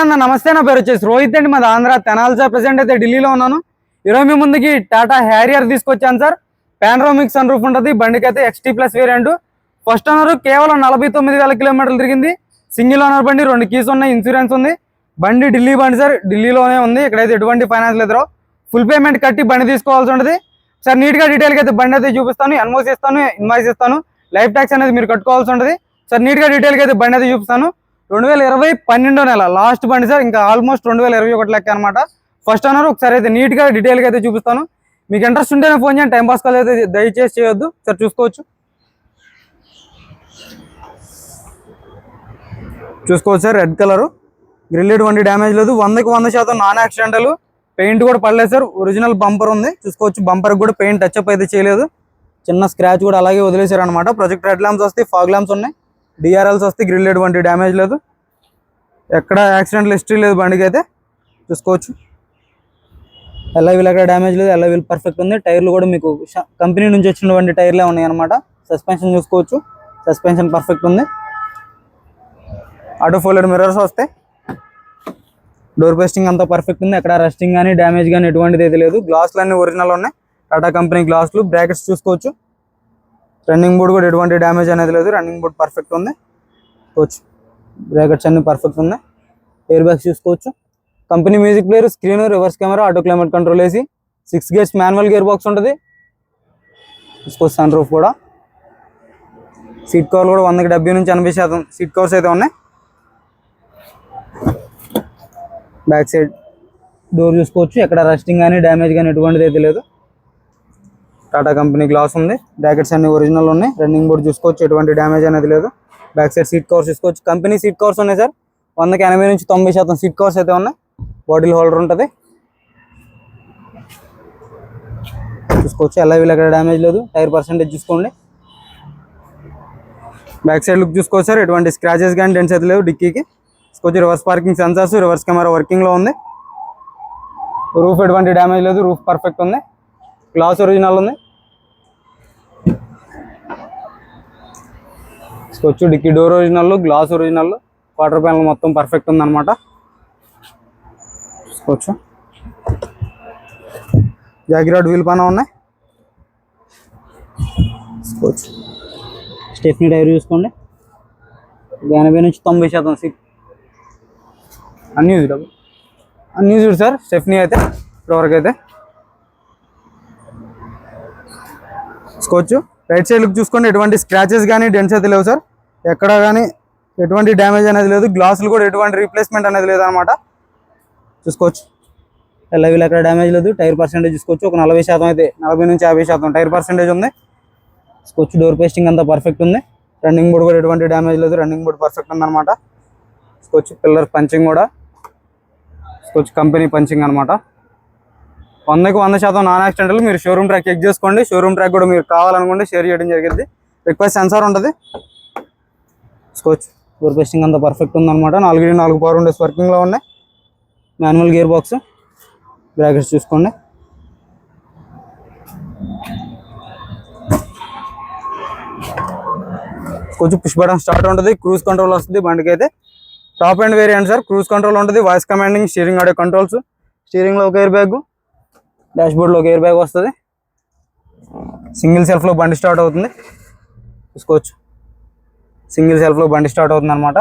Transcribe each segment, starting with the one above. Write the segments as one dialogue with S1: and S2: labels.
S1: Hi అన్న, నమస్తే. నా పేరు వచ్చేసి రోహిత్ అండి, మాది ఆంధ్ర తెనాలి సార్. ప్రెసెంట్ అయితే ఢిల్లీలో ఉన్నాను. ఈరోజు మీ ముందుకి టాటా హ్యారియర్ తీసుకొచ్చాను సార్. పానోరామిక్ సన్ రూఫ్ ఉంటుంది బండికి అయితే. XT plus variant. First owner కేవలం 49,000 కిలోమీటర్లు తిరిగింది. సింగిల్ ఓనర్ బండి, 2 కీస్ ఉన్నాయి, ఇన్సూరెన్స్ ఉంది. బండి ఢిల్లీ బండి సార్, ఢిల్లీలోనే ఉంది. ఇక్కడైతే ఎటువంటి ఫైనాన్స్ లేదు. ఫుల్ పేమెంట్ కట్టి బండి తీసుకోవాల్సి ఉంటుంది సార్. నీట్గా డీటెయిల్గా అయితే బండి అయితే చూపిస్తాను. ఎన్ఓసి ఇస్తాను, ఇన్వాయిస్ ఇస్తాను. లైఫ్ ట్యాక్స్ అనేది మీరు కట్టుకోవాల్సి ఉంటుంది సార్. నీట్గా డీటెయిల్గా అయితే బండి అయితే చూపిస్తాను. 2020 12వ నెల లాస్ట్ బండి సార్. ఇంకా ఆల్మోస్ట్ 2021 లెక్క అనమాట. First owner. ఒకసారి అయితే నీట్గా డీటెయిల్గా అయితే చూపిస్తాను. మీకు ఇంట్రెస్ట్ ఉంటేనే ఫోన్ చేయండి, టైం పాస్ కాల్ అయితే దయచేసి చేయొద్దు సార్. చూసుకోవచ్చు సార్. రెడ్ కలరు, గ్రిల్లెడ్ వండి డ్యామేజ్ లేదు. 100కి 100% నాన్ యాక్సిడెంటల్. పెయింట్ కూడా పడలేదు సార్. ఒరిజినల్ బంపర్ ఉంది, చూసుకోవచ్చు. బంపర్ కూడా పెయింట్ టచ్అప్ అయితే చేయలేదు. చిన్న స్క్రాచ్ కూడా అలాగే వదిలేశారు అనమాట. ప్రొజెక్ట్ హెడ్ ల్యాంప్స్ వస్తాయి, ఫాగ్ ల్యాంప్స్ ఉన్నాయి, డిఆర్ఎల్స్ వస్తాయి. గ్రిల్లెడ్ వంటి డ్యామేజ్ లేదు, ఎక్కడ యాక్సిడెంటల్ హిస్టరీ లేదు బండికి అయితే. చూసుకోవచ్చు. ఎల్ఐవీల్ ఎక్కడ డ్యామేజ్ లేదు, ఎల్ఐవీల్ పర్ఫెక్ట్ ఉంది. టైర్లు కూడా మీకు కంపెనీ నుంచి వచ్చినటువంటి టైర్లే ఉన్నాయి అనమాట. సస్పెన్షన్ చూసుకోవచ్చు, సస్పెన్షన్ పర్ఫెక్ట్ ఉంది. ఆటో ఫోల్డెడ్ మిర్రర్స్ వస్తాయి. డోర్ పేస్టింగ్ అంతా పర్ఫెక్ట్ ఉంది, ఎక్కడ రస్టింగ్ కానీ డ్యామేజ్ కానీ ఎటువంటిది అయితే లేదు. గ్లాసులు అన్నీ ఒరిజినల్ ఉన్నాయి, టాటా కంపెనీ గ్లాసులు. బ్రాకెట్స్ చూసుకోవచ్చు. రన్నింగ్ బోర్డ్ కూడా ఎటువంటి డ్యామేజ్ అనేది లేదు, రన్నింగ్ బోర్డ్ పర్ఫెక్ట్ ఉంది. చూసుకోవచ్చు. బ్రాకెట్స్ అన్ని పర్ఫెక్ట్ ఉన్నాయి. ఎయిర్ బ్యాగ్స్ చూసుకోవచ్చు. Company music player, screen, reverse camera, auto climate control AC, 6 gears manual gear box ఉంటుంది. చూసుకోవచ్చు. సన్ రూఫ్ కూడా. సీట్ కవర్లు కూడా 100కి 70 నుంచి 80% సీట్ కవర్స్ అయితే ఉన్నాయి. బ్యాక్ సైడ్ డోర్ చూసుకోవచ్చు, ఎక్కడ రస్టింగ్ కానీ డ్యామేజ్ కానీ ఎటువంటిది అయితే లేదు. టాటా కంపెనీ గ్లాస్ ఉంది. బ్రాకెట్స్ అన్ని ఒరిజినల్ ఉన్నాయి. రన్నింగ్ బోర్డ్ చూసుకోవచ్చు, ఎటువంటి డ్యామేజ్ అనేది లేదు. బ్యాక్ సైడ్ సీట్ కవర్స్ చూసుకోవచ్చు. కంపెనీ సీట్ కవర్స్ ఉన్నాయి సార్. 100కి 80 నుంచి 90% సీట్ కవర్స్ అయితే ఉన్నాయి. బాటిల్ హోల్డర్ ఉంటుంది, చూసుకోవచ్చు. ఎల్ఐవీల్ ఎక్కడ డ్యామేజ్ లేదు. టైర్ పర్సెంటేజ్ చూసుకోండి. బ్యాక్ సైడ్ లుక్ చూసుకోవచ్చు సార్. ఎటువంటి స్క్రాచెస్ కానీ డెంట్స్ అయితే లేవు డిక్కీకి. చూసుకోవచ్చు. Reverse parking sensors, reverse camera వర్కింగ్లో ఉంది. రూఫ్ ఎటువంటి డ్యామేజ్ లేదు, రూఫ్ పర్ఫెక్ట్ ఉంది. గ్లాస్ ఒరిజినల్ ఉంది. చూసుకోవచ్చు. Dicky door original, glass original, quarter panel మొత్తం పర్ఫెక్ట్ ఉంది అనమాట. చూసుకోవచ్చు. జాగిరాడ్ వీల్ పైన ఉన్నాయి. చూసుకోవచ్చు. స్టెఫ్నీ టైర్ చూసుకోండి. 80 నుంచి 90% సీట్ అన్యూజ్డ్ సార్. స్టెఫ్నీ అయితే ఇప్పటివరకు అయితే. చూసుకోవచ్చు. రైట్ సైడ్ లుక్ చూసుకోండి. ఎటువంటి స్క్రాచెస్ కానీ డెంట్స్ అయితే లేవు సార్. ఎక్కడ కానీ ఎటువంటి డ్యామేజ్ అనేది లేదు. గ్లాసులు కూడా ఎటువంటి రీప్లేస్మెంట్ అనేది లేదనమాట. చూసుకోవచ్చు. ఎల్ఐవీల్ ఎక్కడ డ్యామేజ్ లేదు. టైర్ పర్సెంటేజ్ చూసుకోవచ్చు. ఒక 40% అయితే 40 నుంచి 50% టైర్ పర్సెంటేజ్ ఉంది. చూసుకోవచ్చు. డోర్ పేస్టింగ్ అంతా పర్ఫెక్ట్ ఉంది. రన్నింగ్ బోర్డ్ కూడా ఎటువంటి డ్యామేజ్ లేదు, రన్నింగ్ బోర్డ్ పర్ఫెక్ట్ ఉందన్నమాట. చూసుకోవచ్చు. పిల్లర్ పంచింగ్ కూడా చూసుకోవచ్చు. కంపెనీ పంచింగ్ అనమాట. 100కి 100% నాన్ యాక్సిడెంటల్. మీరు షోరూమ్ ట్రాక్ చెక్ చేసుకోండి. షోరూమ్ ట్రాక్ కూడా మీరు కావాలనుకుంటే షేర్ చేయడం జరిగింది. రిక్వెస్ట్ సెన్సార్ ఉంటుంది. చూసుకోవచ్చు. డోర్ పేస్టింగ్ అంతా పర్ఫెక్ట్ ఉందన్నమాట. 4 పవర్ విండోస్ వర్కింగ్లో ఉన్నాయి. Manual gear box. బ్రాకెట్స్ చూసుకోండి. కొంచెం పుష్ బటన్ స్టార్ట్ ఉంటుంది. క్రూజ్ కంట్రోల్ వస్తుంది బండికి అయితే. Top and variant sir. Cruise control ఉంటుంది, voice commanding, steering audio controls. స్టీరింగ్లో ఒక ఎయిర్ బ్యాగ్, డాష్ బోర్డ్లో ఒక ఎయిర్ బ్యాగ్ వస్తుంది. సింగిల్ సెల్ఫ్లో బండి స్టార్ట్ అవుతుంది. చూసుకోవచ్చు. సింగిల్ సెల్ఫ్లో బండి స్టార్ట్ అవుతుంది అనమాట.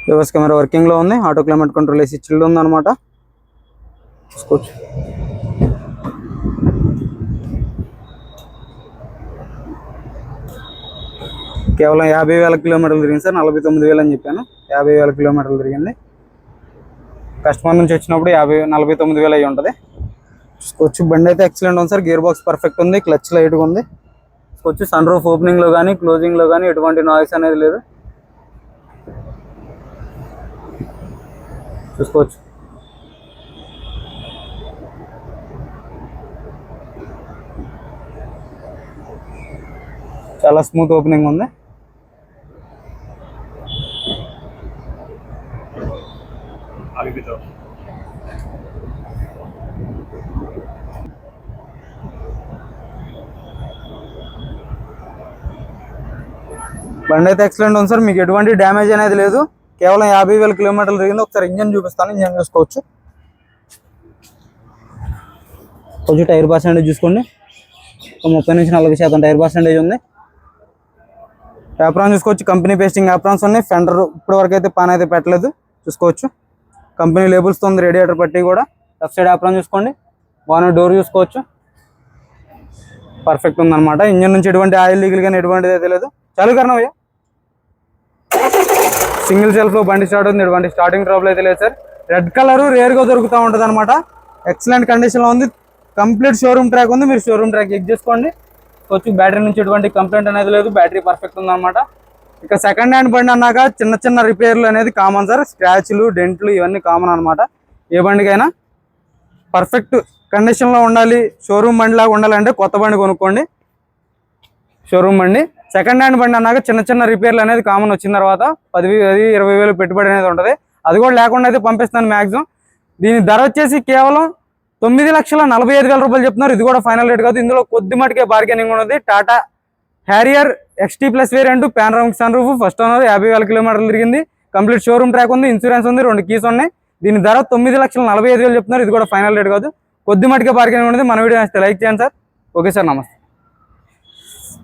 S1: రివర్స్ కెమెరా వర్కింగ్లో ఉంది. Auto climate control AC chilled ఉంది అనమాట. చూసుకోవచ్చు. కేవలం 50,000 కిలోమీటర్లు తిరిగింది సార్. 49,000 అని చెప్పాను. 50,000 కిలోమీటర్లు తిరిగింది. కస్టమర్ నుంచి వచ్చినప్పుడు 49,000 అయ్యి ఉంటుంది. చూసుకోవచ్చు. బండి అయితే ఎక్సలెంట్ ఉంది సార్. గేర్ బాక్స్ పర్ఫెక్ట్ ఉంది. క్లచ్ లైట్గా ఉంది. చూసుకోవచ్చు. సన్ రూఫ్ ఓపెనింగ్లో కానీ క్లోజింగ్లో కానీ ఎటువంటి నాయిస్ అనేది లేదు. చూసుకోవచ్చు. చాలా స్మూత్ ఓపెనింగ్ ఉంది. బండి అయితే ఎక్సలెంట్ ఉంది సార్, మీకు ఎటువంటి డ్యామేజ్ అనేది లేదు. కేవలం 50,000 కిలోమీటర్లు తిరిగింది. ఒకసారి ఇంజన్ చూపిస్తాను, ఇంజన్ చూసుకోవచ్చు. కొంచెం టైర్ పర్సెంటేజ్ చూసుకోండి, 30 నుంచి 40% టైర్ పర్సెంటేజ్ ఉంది. యాప్రాన్ చూసుకోవచ్చు, కంపెనీ పేస్టింగ్ యాప్రాన్స్ ఉన్నాయి. ఫెండర్ ఇప్పటి వరకు అయితే పాన్ అయితే పెట్టలేదు, చూసుకోవచ్చు. కంపెనీ లేబుల్స్తో ఉంది. రేడియేటర్ పట్టి కూడా. లెఫ్ట్ సైడ్ యాప్రాన్ చూసుకోండి. బాగా డోర్ చూసుకోవచ్చు, పర్ఫెక్ట్ ఉందన్నమాట. ఇంజన్ నుంచి ఎటువంటి ఆయిల్ లీగల్ కానీ ఎటువంటిది అయితే లేదు. చాలు కర్ణవయ్య. సింగిల్ సెల్ఫ్లో బండి స్టార్ట్ ఉంది, ఎటువంటి స్టార్టింగ్ ట్రబుల్ అయితే లేదు సార్. రెడ్ కలర్ రేర్గా దొరుకుతూ ఉంటుంది అనమాట. ఎక్సలెంట్ కండిషన్లో ఉంది. కంప్లీట్ షోరూమ్ ట్రాక్ ఉంది, మీరు షోరూమ్ ట్రాక్ చెక్ చేసుకోండి. వచ్చి బ్యాటరీ నుంచి ఎటువంటి కంప్లైంట్ అనేది లేదు, బ్యాటరీ పర్ఫెక్ట్ ఉందన్నమాట. ఇక సెకండ్ హ్యాండ్ బండి అన్నాక చిన్న చిన్న రిపేర్లు అనేది కామన్ సార్. స్క్రాచ్లు, డెంట్లు ఇవన్నీ కామన్ అనమాట. ఏ బండికైనా పర్ఫెక్ట్ కండిషన్లో ఉండాలి, షోరూమ్ బండి లాగా ఉండాలంటే కొత్త బండి కొనుక్కోండి, షోరూమ్ బండి. సెకండ్ హ్యాండ్ బండి అన్నాక చిన్న చిన్న రిపేర్లు అనేది కామన్ వచ్చిన తర్వాత 10,000-20,000 పెట్టుబడి అనేది ఉంటుంది. అది కూడా లేకుండా అయితే పంపిస్తాను మ్యాక్సిమం. దీని ధర వచ్చేసి కేవలం 9,45,000 రూపాయలు చెప్తున్నారు. ఇది కూడా ఫైనల్ రేట్ కాదు, ఇందులో కొద్ది మటుకే బార్గెనింగ్ ఉన్నది. Tata Harrier XT plus variant, panoramic sun roof, first owner, 50,000 కిలోమీటర్లు తిరిగింది. కంప్లీట్ షోరూమ్ ట్రాక్ ఉంది, ఇన్సూరెన్స్ ఉంది, 2 కీస్ ఉన్నాయి. దీని ధర 9,45,000 చెప్తున్నారు. ఇది కూడా ఫైనల్ రేట్ కాదు, కొద్ది మటుకే బార్గెనింగ్ ఉన్నది. మన వీడియో నచ్చితే లైక్ చేయండి సార్. ఓకే సార్, నమస్తే.